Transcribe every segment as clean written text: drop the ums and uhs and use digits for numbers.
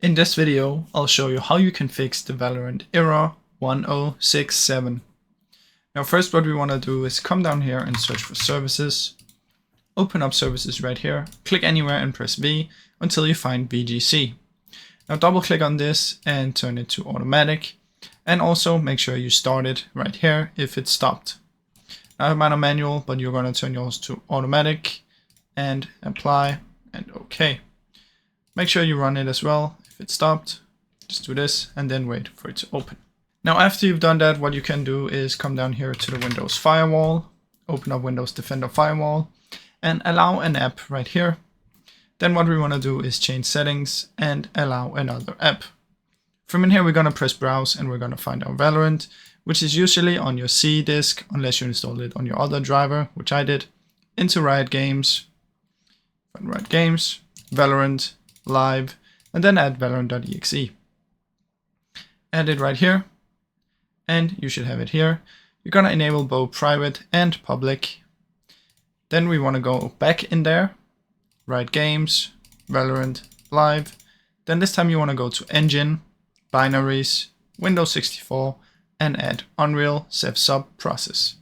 In this video, I'll show you how you can fix the Valorant error 1067. Now first what we want to do is come down here and search for services. Open up services right here, click anywhere and press V until you find VGC. Now double click on this and turn it to automatic, and also make sure you start it right here if it's stopped. I have mine on manual, but you're going to turn yours to automatic and apply and OK. Make sure you run it as well. If it's stopped, just do this and then wait for it to open. Now after you've done that, what you can do is come down here to the Windows Firewall, open up Windows Defender Firewall and allow an app right here. Then what we want to do is change settings and allow another app. From in here we're going to press browse and we're going to find our Valorant, which is usually on your C disk unless you installed it on your other driver, which I did. Into Riot Games, find Riot Games, Valorant, Live, and then add valorant.exe. Add it right here, and you should have it here. You're gonna enable both private and public. Then we want to go back in there, Riot Games, Valorant, Live. Then this time you want to go to Engine, Binaries, Windows 64, and add Unreal Sub Process.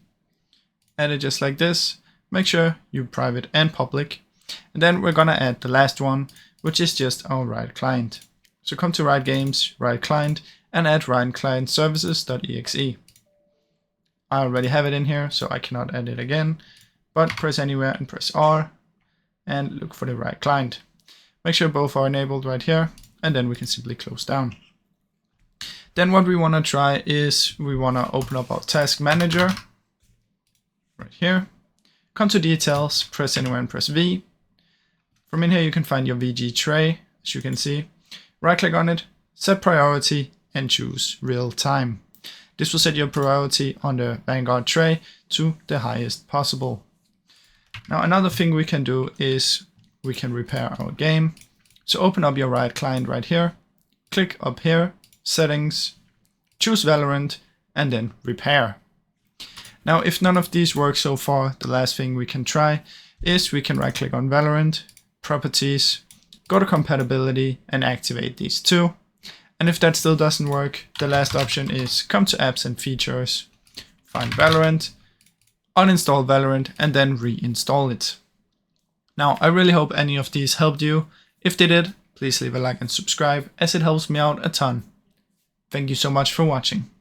Add it just like this. Make sure you private and public. And then we're gonna add the last one, which is just our Riot Client. So come to Riot Games, Riot Client, and add Riot Client Services.exe. I already have it in here, so I cannot add it again, but press anywhere and press R and look for the Riot Client. Make sure both are enabled right here, and then we can simply close down. Then what we want to try is we want to open up our Task Manager right here. Come to Details, press anywhere and press V. From in here you can find your VG tray, as you can see. Right click on it, set priority and choose real time. This will set your priority on the Vanguard tray to the highest possible. Now another thing we can do is we can repair our game. So open up your Riot Client right here, click up here, Settings, choose Valorant, and then Repair. Now if none of these work so far, the last thing we can try is we can right click on Valorant, Properties, go to Compatibility and activate these two. And if that still doesn't work, the last option is come to Apps and Features, find Valorant, uninstall Valorant and then reinstall it. Now I really hope any of these helped you. If they did, please leave a like and subscribe as it helps me out a ton. Thank you so much for watching.